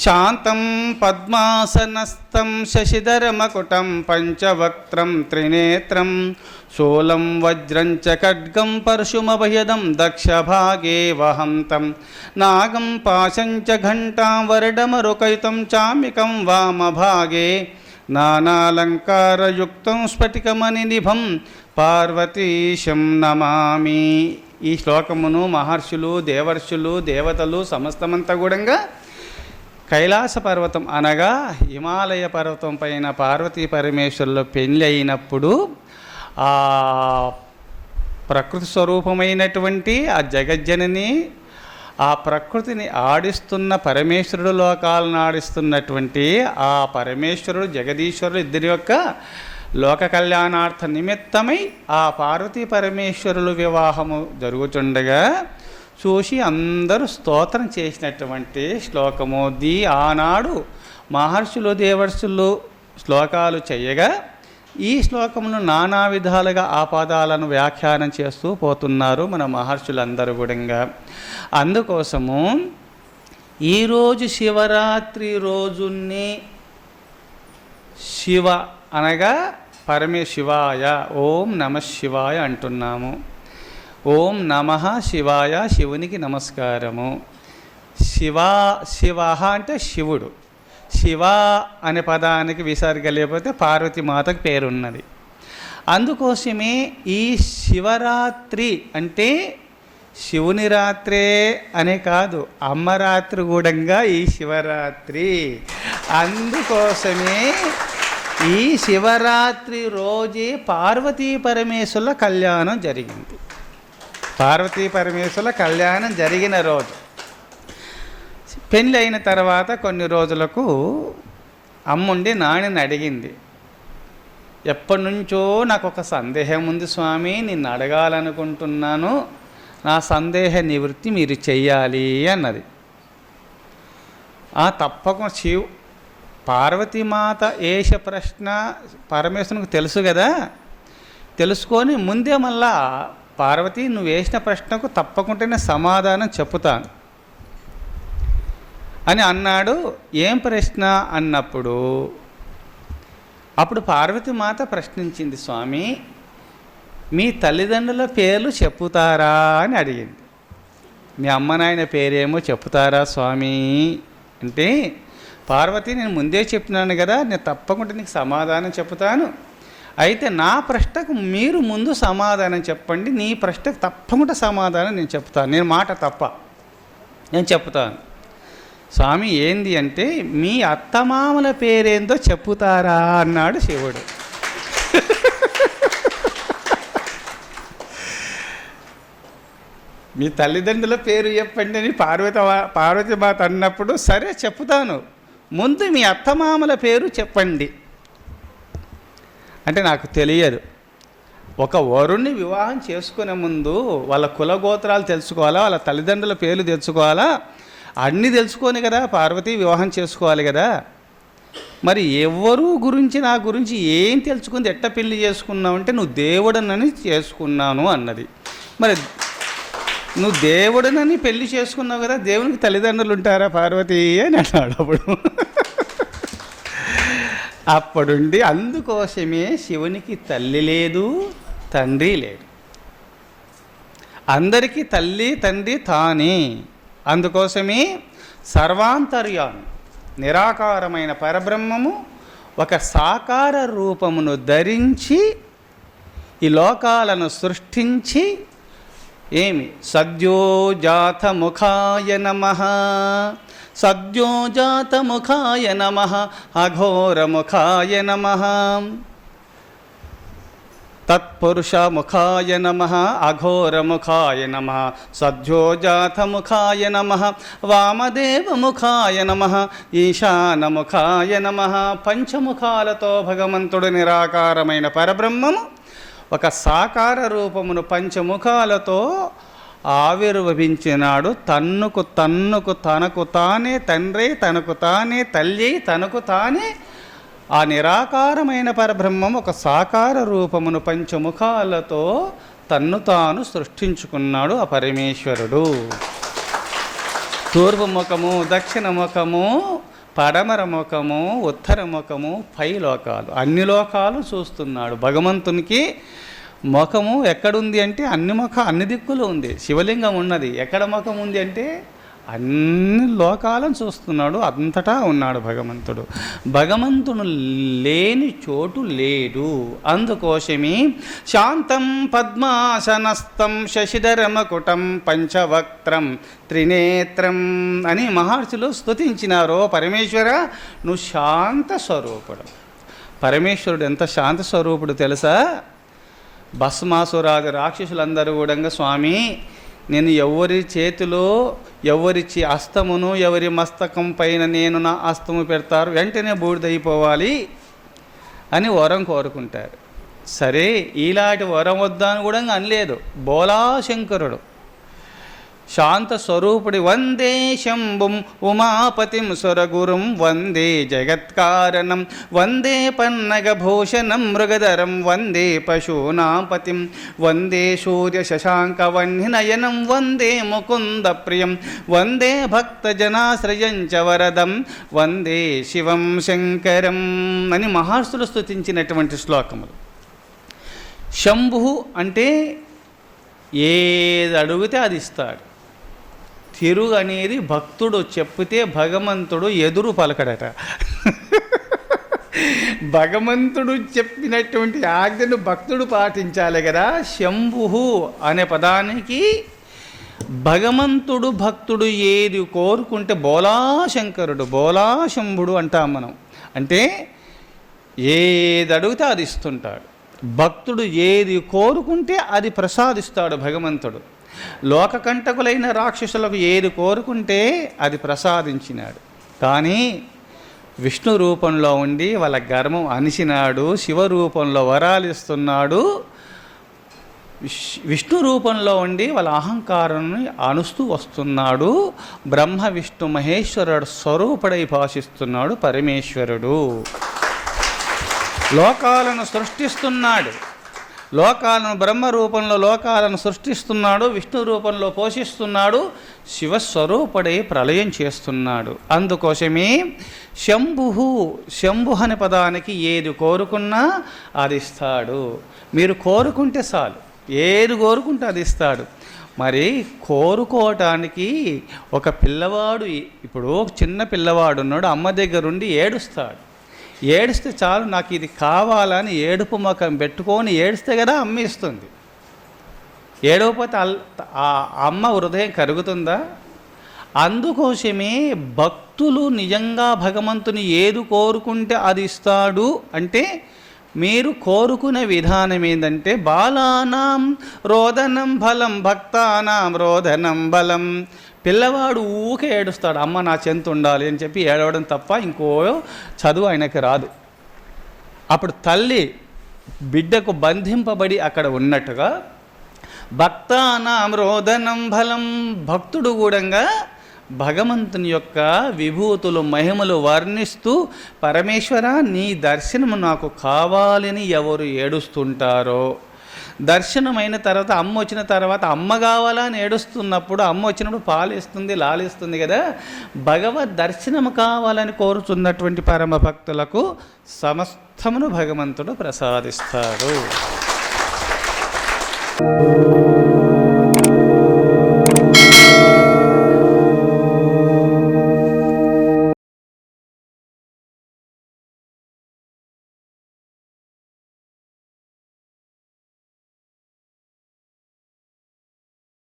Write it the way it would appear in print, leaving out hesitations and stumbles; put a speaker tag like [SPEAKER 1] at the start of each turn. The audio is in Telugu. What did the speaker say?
[SPEAKER 1] శాంతం పద్మాసనస్థం శశిధరమకుటం పంచవక్త్రం త్రినేత్రం శూలం వజ్రం చ ఖడ్గం పరశుమభయదం దక్షభాగే వహంతం నాగం పాశం చ ఘంటాం వరడమరుకైతం చామికం వామభాగే నానాలంకారయుక్తం స్ఫటికమణినిభం పార్వతీశం నమామి. ఈ శ్లోకమును మహర్షులు, దేవర్షులు, దేవతలు సమస్తమంతా కూడా కైలాస పర్వతం అనగా హిమాలయ పర్వతం పైన పార్వతీ పరమేశ్వరుల పెళ్ళి అయినప్పుడు ఆ ప్రకృతి స్వరూపమైనటువంటి ఆ జగజ్జనని, ఆ ప్రకృతిని ఆడిస్తున్న పరమేశ్వరుడు, లోకాలను ఆడిస్తున్నటువంటి ఆ పరమేశ్వరుడు జగదీశ్వరుడు ఇద్దరి యొక్క లోక కళ్యాణార్థ నిమిత్తమై ఆ పార్వతీ పరమేశ్వరుల వివాహము జరుగుతుండగా చూసి అందరూ స్తోత్రం చేసినటువంటి శ్లోకము. ఆనాడు మహర్షులు, దేవర్షులు శ్లోకాలు చేయగా ఈ శ్లోకమును నానా విధాలుగా ఆ పదాలను వ్యాఖ్యానం చేస్తూ పోతున్నారు మన మహర్షులందరూ కూడా. అందుకోసము ఈరోజు శివరాత్రి రోజుని శివ అనగా పరమేశివాయ, ఓం నమ శివాయ అంటున్నాము. ఓం నమ శివాయ, శివునికి నమస్కారము. శివ అంటే శివుడు. శివ అనే పదానికి విసర్గ లేకపోతే పార్వతీమాతకు పేరున్నది. అందుకోసమే ఈ శివరాత్రి అంటే శివుని రాత్రే అనే కాదు, అమ్మరాత్రి కూడా ఈ శివరాత్రి. అందుకోసమే ఈ శివరాత్రి రోజే పార్వతీ పరమేశ్వరుల కళ్యాణం జరిగింది. పార్వతీ పరమేశ్వరుల కళ్యాణం జరిగిన రోజు. పెళ్ళి అయిన తర్వాత కొన్ని రోజులకు అమ్ముండి నాణ్యని అడిగింది, ఎప్పటి నుంచో నాకు ఒక సందేహం ఉంది స్వామి, నిన్ను అడగాలనుకుంటున్నాను, నా సందేహ నివృత్తి మీరు చెయ్యాలి అన్నది. తప్పకుండా పార్వతీమాత ఏష ప్రశ్న పరమేశ్వరునికి తెలుసు కదా, తెలుసుకొని ముందే మళ్ళా పార్వతి నువ్వు వేసిన ప్రశ్నకు తప్పకుండానే సమాధానం చెప్పుతాను అని అన్నాడు. ఏం ప్రశ్న అన్నప్పుడు అప్పుడు పార్వతీమాత ప్రశ్నించింది, స్వామి మీ తల్లిదండ్రుల పేర్లు చెప్పుతారా అని అడిగింది. మీ అమ్మ నాయన పేరేమో చెప్పుతారా స్వామి అంటే, పార్వతి నేను ముందే చెప్పినాను కదా, నేను తప్పకుండా నీకు సమాధానం చెప్తాను, అయితే నా ప్రశ్నకు మీరు ముందు సమాధానం చెప్పండి, నీ ప్రశ్నకు తప్పకుండా సమాధానం నేను చెప్తాను, నేను మాట తప్ప నేను చెప్తాను. స్వామి ఏంది అంటే, మీ అత్తమామల పేరేందో చెప్పుతారా అన్నాడు శివుడు. మీ తల్లిదండ్రుల పేరు చెప్పండి అని పార్వతీమాత అన్నప్పుడు సరే చెప్తాను, ముందు మీ అత్తమామల పేరు చెప్పండి అంటే, నాకు తెలియదు, ఒక వరుణ్ణి వివాహం చేసుకునే ముందు వాళ్ళ కులగోత్రాలు తెలుసుకోవాలా, వాళ్ళ తల్లిదండ్రుల పేర్లు తెలుసుకోవాలా, అన్నీ తెలుసుకొని కదా పార్వతి వివాహం చేసుకోవాలి కదా. మరి ఎవరు గురించి నా గురించి ఏం తెలుసుకుంది, ఎట్ట పెళ్లి చేసుకున్నావు అంటే, నువ్వు దేవుడనని చేసుకున్నాను అన్నది. మరి నువ్వు దేవుడనని పెళ్లి చేసుకున్నావు కదా, దేవునికి తల్లిదండ్రులు ఉంటారా పార్వతి అని అన్నాడు. అప్పుడుండి అందుకోసమే శివునికి తల్లి లేదు, తండ్రి లేడు, అందరికీ తల్లి తండ్రి తానే. అందుకోసమే సర్వాంతర్యామి నిరాకారమైన పరబ్రహ్మము ఒక సాకార రూపమును ధరించి ఈ లోకాలను సృష్టించి సద్యోజాతముఖాయ నమః, సద్యోజాతముఖాయ నమః, అఘోరముఖాయ నమః, తత్పురుషముఖాయ నమః, అఘోరముఖాయ నమః, సద్యోజాతముఖాయ నమః, వామదేవముఖాయ నమః, ఈశానముఖాయ నమః. పంచముఖాలతో భగవంతుడు నిరాకారమైన పరబ్రహ్మము ఒక సాకార రూపమును పంచముఖాలతో ఆవిర్భవించినాడు. తన్నుకు తనకు తానే తండ్రి, తనకు తానే తల్లి, తనకు తానే ఆ నిరాకారమైన పరబ్రహ్మం ఒక సాకార రూపమును పంచముఖాలతో తన్ను తాను సృష్టించుకున్నాడు ఆ పరమేశ్వరుడు. తూర్పు ముఖము, దక్షిణ ముఖము, పడమర ముఖము, ఉత్తర ముఖము, పై లోకాలు, అన్ని లోకాలు చూస్తున్నాడు. భగవంతునికి ముఖము ఎక్కడుంది అంటే అన్ని దిక్కులు ఉంది. శివలింగం ఉన్నది, ఎక్కడ ముఖం ఉంది అంటే అన్ని లోకాలను చూస్తున్నాడు, అంతటా ఉన్నాడు భగవంతుడు. భగవంతుడు లేని చోటు లేడు. అందుకోసమే శాంతం పద్మాసనస్థం శశిధరమకుటం పంచవక్త్రం త్రినేత్రం అని మహర్షులు స్తుతించినారో పరమేశ్వర నువ్వు శాంత స్వరూపుడు. పరమేశ్వరుడు ఎంత శాంత స్వరూపుడు తెలుసా? భస్మాసురాది రాక్షసులందరూ కూడా స్వామి నేను ఎవరి చేతిలో ఎవరి హస్తమును ఎవరి మస్తకం పైన నేను నా హస్తము పెడతారు వెంటనే బూడిదైపోవాలి అని వరం కోరుకుంటారు. సరే ఇలాంటి వరం వద్దాను కూడా అనలేదు. బోలాశంకరుడు శాంత స్వరూపుడి వందే శంభుం ఉమాపతిం సురగురుం వందే జగత్కారణం వందే పన్నగభూషణం మృగధరం వందే పశూనాపతిం వందే సూర్య శశాంక వన్నినయనం వందే ముకుంద ప్రియం వందే భక్తజనాశ్రయం చ వరదం వందే శివం శంకరం అని మహర్షులు స్తుతించినటువంటి శ్లోకములు. శంభు అంటే ఏది అడిగితే అది ఇస్తాడు. తిరుగు అనేది భక్తుడు చెప్తే భగవంతుడు ఎదురు పలకడట. భగవంతుడు చెప్పినటువంటి ఆజ్ఞను భక్తుడు పాటించాలి కదా. శంభు అనే పదానికి భగవంతుడు భక్తుడు ఏది కోరుకుంటే బోలాశంకరుడు బోలాశంభుడు అంటాం మనం. అంటే ఏది అడిగితే అది ఇస్తుంటాడు. భక్తుడు ఏది కోరుకుంటే అది ప్రసాదిస్తాడు భగవంతుడు. లోకకంటకులైన రాక్షసులకు ఏది కోరుకుంటే అది ప్రసాదించినాడు. కానీ విష్ణు రూపంలో ఉండి వాళ్ళ గర్వం అణిచినాడు. శివ రూపంలో వరాలు ఇస్తున్నాడు. విష్ణు రూపంలో ఉండి వాళ్ళ అహంకారాన్ని అణుస్తూ వస్తున్నాడు. బ్రహ్మ విష్ణు మహేశ్వరుడు స్వరూపుడై భాషిస్తున్నాడు పరమేశ్వరుడు. లోకాలను సృష్టిస్తున్నాడు. లోకాలను బ్రహ్మ రూపంలో లోకాలను సృష్టిస్తున్నాడు. విష్ణు రూపంలో పోషిస్తున్నాడు. శివస్వరూపుడై ప్రళయం చేస్తున్నాడు. అందుకోసమే శంభు అనే పదానికి ఏది కోరుకున్నా అది ఇస్తాడు. మీరు కోరుకుంటే చాలు, ఏది కోరుకుంటే అది ఇస్తాడు. మరి కోరుకోవటానికి ఒక పిల్లవాడు, ఇప్పుడు చిన్న పిల్లవాడు ఉన్నాడు, అమ్మ దగ్గరుండి ఏడుస్తాడు. ఏడిస్తే చాలు నాకు ఇది కావాలని ఏడుపు ముఖం పెట్టుకొని ఏడిస్తే కదా అమ్మ ఇస్తుంది. ఏడవపోతే ఆ అమ్మ హృదయం కరుగుతుందా? అందుకోసమే భక్తులు నిజంగా భగవంతుని ఏది కోరుకుంటే అది ఇస్తాడు. అంటే మీరు కోరుకునే విధానం ఏంటంటే బాలానాం రోదనం బలం భక్తానాం రోదనం బలం. పిల్లవాడు ఊకే ఏడుస్తాడు, అమ్మ నా చెంత ఉండాలి అని చెప్పి ఏడవడం తప్ప ఇంకో చదువు ఆయనకి రాదు. అప్పుడు తల్లి బిడ్డకు బంధింపబడి అక్కడ ఉన్నట్టుగా భక్తానాం రోదనం బలం. భక్తుడు కూడా భగవంతుని యొక్క విభూతులు మహిమలు వర్ణిస్తూ పరమేశ్వర నీ దర్శనము నాకు కావాలని ఎవరు ఏడుస్తుంటారో, దర్శనమైన తర్వాత అమ్మ వచ్చిన తర్వాత అమ్మ కావాలని ఏడుస్తున్నప్పుడు అమ్మ వచ్చినప్పుడు పాలిస్తుంది లాలిస్తుంది కదా. భగవద్ దర్శనము కావాలని కోరుతున్నటువంటి పరమ భక్తులకు సమస్తమును భగవంతుడు ప్రసాదిస్తాడు.